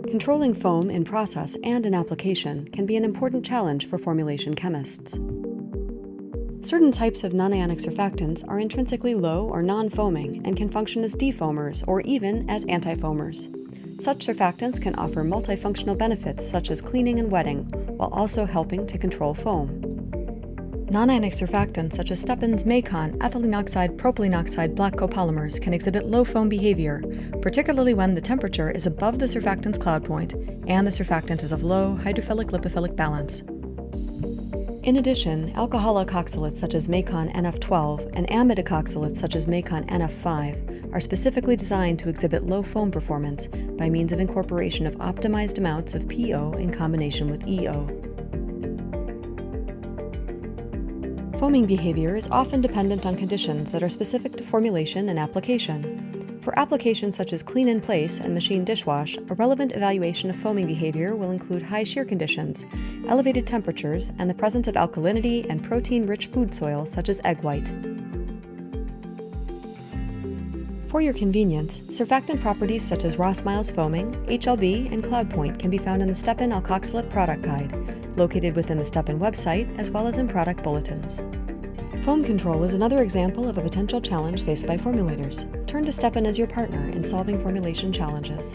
Controlling foam in process and in application can be an important challenge for formulation chemists. Certain types of non-ionic surfactants are intrinsically low or non-foaming and can function as defoamers or even as antifoamers. Such surfactants can offer multifunctional benefits such as cleaning and wetting, while also helping to control foam. Non-ionic surfactants such as Stepan's MAKON ethylene oxide propylene oxide black copolymers can exhibit low foam behavior, particularly when the temperature is above the surfactant's cloud point and the surfactant is of low hydrophilic-lipophilic balance. In addition, alcohol alkoxylates such as MAKON NF12 and amide alkoxylates such as MAKON NF5 are specifically designed to exhibit low foam performance by means of incorporation of optimized amounts of PO in combination with EO. Foaming behavior is often dependent on conditions that are specific to formulation and application. For applications such as clean in place and machine dishwash, a relevant evaluation of foaming behavior will include high shear conditions, elevated temperatures, and the presence of alkalinity and protein-rich food soil such as egg white. For your convenience, surfactant properties such as Ross-Miles foaming, HLB, and cloud point can be found in the Stepan Alkoxylate Product Guide, located within the Stepan website as well as in product bulletins. Foam control is another example of a potential challenge faced by formulators. Turn to Stepan as your partner in solving formulation challenges.